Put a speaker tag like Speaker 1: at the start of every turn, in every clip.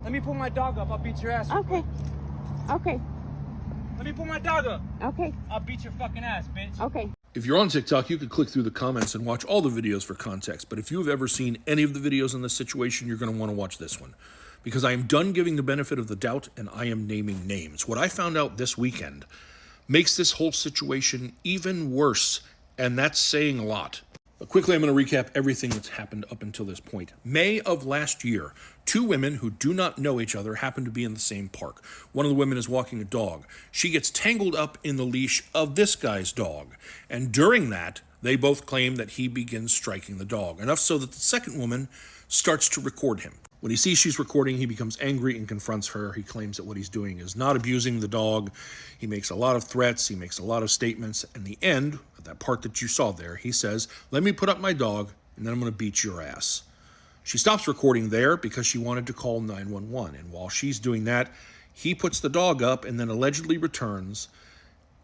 Speaker 1: Let me pull my dog up. I'll beat your ass.
Speaker 2: Okay. Okay.
Speaker 1: Let me pull my dog up.
Speaker 2: Okay.
Speaker 1: I'll beat your fucking ass, bitch.
Speaker 2: Okay.
Speaker 3: If you're on TikTok, you could click through the comments and watch all the videos for context. But if you have ever seen any of the videos in this situation, you're going to want to watch this one. Because I am done giving the benefit of the doubt and I am naming names. What I found out this weekend makes this whole situation even worse. And that's saying a lot. But quickly, I'm going to recap everything that's happened up until this point. May of last year, two women who do not know each other happen to be in the same park. One of the women is walking a dog. She gets tangled up in the leash of this guy's dog. And during that, they both claim that he begins striking the dog. Enough so that the second woman starts to record him. When he sees she's recording, he becomes angry and confronts her. He claims that what he's doing is not abusing the dog. He makes a lot of threats. He makes a lot of statements. In the end, that part that you saw there, he says, "Let me put up my dog, and then I'm going to beat your ass." She stops recording there because she wanted to call 911. And while she's doing that, he puts the dog up and then allegedly returns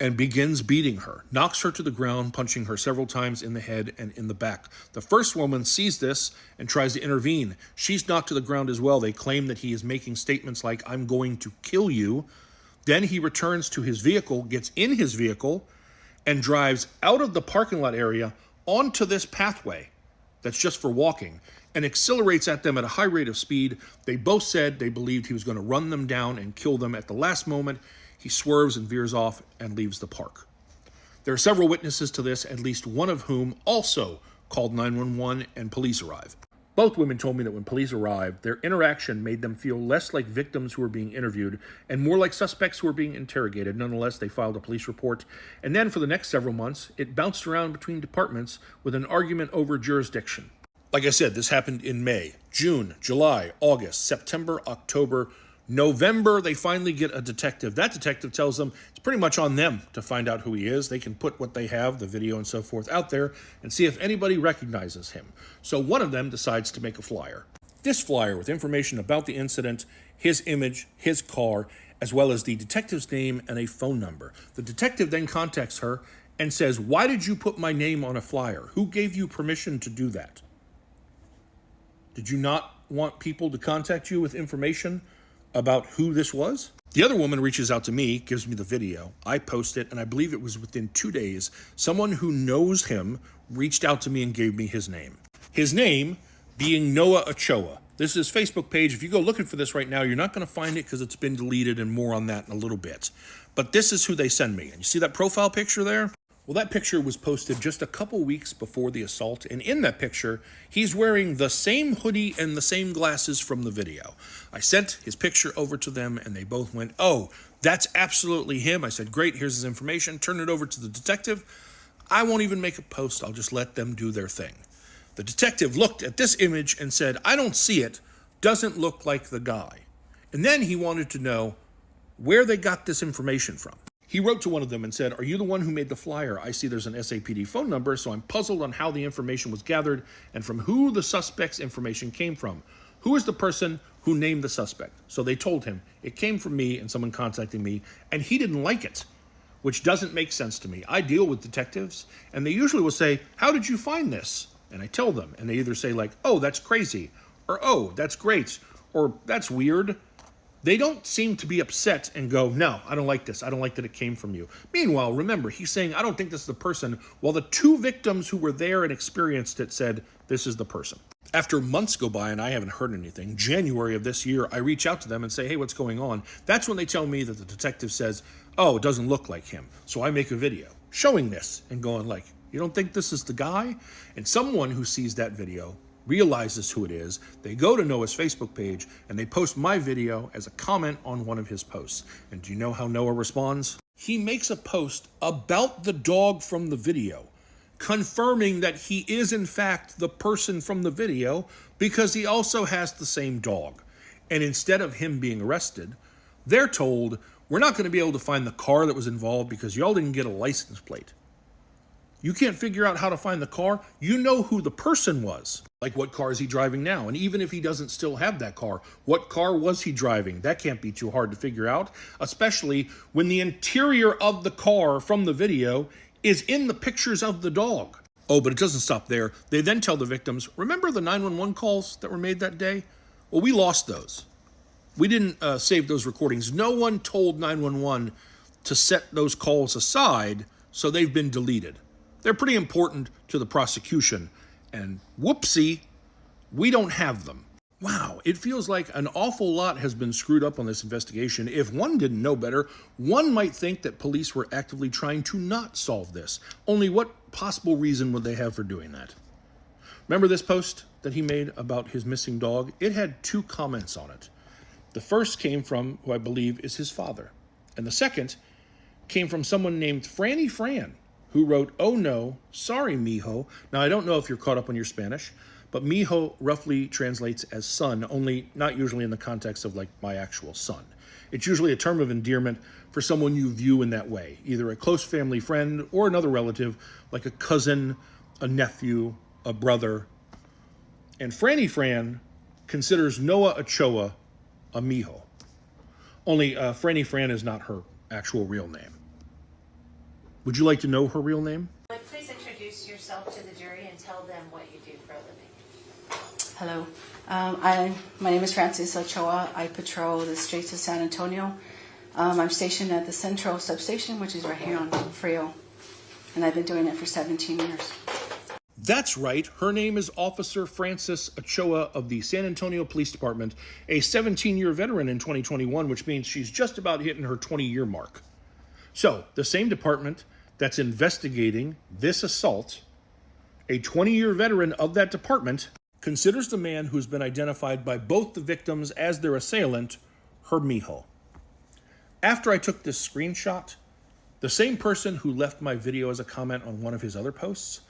Speaker 3: and begins beating her, knocks her to the ground, punching her several times in the head and in the back. The first woman sees this and tries to intervene. She's knocked to the ground as well. They claim that he is making statements like, "I'm going to kill you." Then he returns to his vehicle, gets in his vehicle, and drives out of the parking lot area onto this pathway that's just for walking and accelerates at them at a high rate of speed. They both said they believed he was going to run them down and kill them. At the last moment, he swerves and veers off and leaves the park. There are several witnesses to this, at least one of whom also called 911 and police arrive. Both women told me that when police arrived, their interaction made them feel less like victims who were being interviewed and more like suspects who were being interrogated. Nonetheless, they filed a police report. And then for the next several months, it bounced around between departments with an argument over jurisdiction. Like I said, this happened in May, June, July, August, September, October, November. They finally get a detective. That detective tells them it's pretty much on them to find out who he is. They can put what they have, the video and so forth, out there and see if anybody recognizes him. So one of them decides to make a flyer. This flyer with information about the incident, his image, his car, as well as the detective's name and a phone number. The detective then contacts her and says, "Why did you put my name on a flyer? Who gave you permission to do that? Did you not want people to contact you with information about who this was?" The other woman reaches out to me, gives me the video. I post it, and I believe it was within 2 days, someone who knows him reached out to me and gave me his name. His name being Noah Ochoa. This is his Facebook page. If you go looking for this right now, you're not going to find it because it's been deleted, and more on that in a little bit. But this is who they send me. And you see that profile picture there? Well, that picture was posted just a couple weeks before the assault, and in that picture, he's wearing the same hoodie and the same glasses from the video. I sent his picture over to them, and they both went, "Oh, that's absolutely him." I said, "Great, here's his information. Turn it over to the detective. I won't even make a post. I'll just let them do their thing." The detective looked at this image and said, "I don't see it. Doesn't look like the guy." And then he wanted to know where they got this information from. He wrote to one of them and said, "Are you the one who made the flyer? I see there's an SAPD phone number, so I'm puzzled on how the information was gathered and from who the suspect's information came from. Who is the person who named the suspect?" So they told him, "It came from me and someone contacted me," and he didn't like it, which doesn't make sense to me. I deal with detectives, and they usually will say, "How did you find this?" And I tell them, and they either say like, "Oh, that's crazy," or "Oh, that's great," or "That's weird." They don't seem to be upset and go, "No, I don't like this. I don't like that it came from you." Meanwhile, remember, he's saying, "I don't think this is the person," while the two victims who were there and experienced it said, "This is the person." After months go by and I haven't heard anything, January of this year, I reach out to them and say, "Hey, what's going on?" That's when they tell me that the detective says, "Oh, it doesn't look like him." So I make a video showing this and going like, "You don't think this is the guy?" And someone who sees that video realizes who it is. They go to Noah's Facebook page and they post my video as a comment on one of his posts. And do you know how Noah responds? He makes a post about the dog from the video, confirming that he is in fact the person from the video because he also has the same dog. And instead of him being arrested, they're told, "We're not going to be able to find the car that was involved because y'all didn't get a license plate. You can't figure out how to find the car. You know who the person was. Like, what car is he driving now? And even if he doesn't still have that car, what car was he driving? That can't be too hard to figure out, especially when the interior of the car from the video is in the pictures of the dog." Oh, but it doesn't stop there. They then tell the victims, "Remember the 911 calls that were made that day? Well, we lost those. We didn't save those recordings. No one told 911 to set those calls aside, so they've been deleted. They're pretty important to the prosecution, and whoopsie, we don't have them. Wow, it feels like an awful lot has been screwed up on this investigation. If one didn't know better, one might think that police were actively trying to not solve this. Only what possible reason would they have for doing that? Remember this post that he made about his missing dog? It had 2 comments on it. The first came from who I believe is his father. And the second came from someone named Franny Fran, who wrote, "Oh no, sorry, mijo." Now, I don't know if you're caught up on your Spanish, but mijo roughly translates as son, only not usually in the context of like my actual son. It's usually a term of endearment for someone you view in that way, either a close family friend or another relative, like a cousin, a nephew, a brother. And Franny Fran considers Noah Ochoa a mijo. Only Franny Fran is not her actual real name. Would you like to know her real name?
Speaker 2: Please introduce yourself to the jury and tell them what you do for a living.
Speaker 4: Hello. My name is Francis Ochoa. I patrol the streets of San Antonio. I'm stationed at the Central Substation, which is right here on Frio. And I've been doing it for 17 years.
Speaker 3: That's right. Her name is Officer Francis Ochoa of the San Antonio Police Department, a 17-year veteran in 2021, which means she's just about hitting her 20-year mark. So, the same department that's investigating this assault, a 20-year veteran of that department, considers the man who's been identified by both the victims as their assailant her mijo. After I took this screenshot, the same person who left my video as a comment on one of his other posts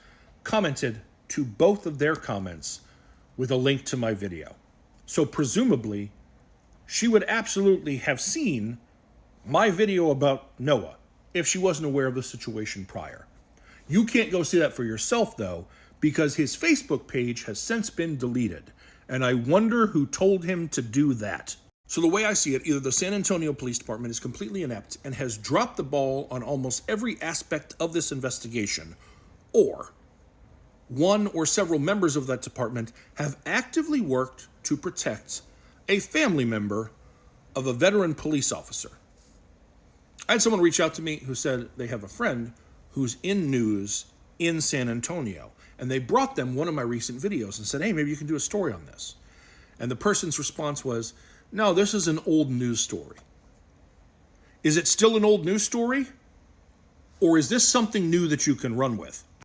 Speaker 3: commented to both of their comments with a link to my video. So presumably, she would absolutely have seen my video about Noah if she wasn't aware of the situation prior. You can't go see that for yourself, though, because his Facebook page has since been deleted, and I wonder who told him to do that. So the way I see it, either the San Antonio Police Department is completely inept and has dropped the ball on almost every aspect of this investigation, or one or several members of that department have actively worked to protect a family member of a veteran police officer. I had someone reach out to me who said they have a friend who's in news in San Antonio, and they brought them one of my recent videos and said, "Hey, maybe you can do a story on this." And the person's response was, "No, this is an old news story." Is it still an old news story? Or is this something new that you can run with?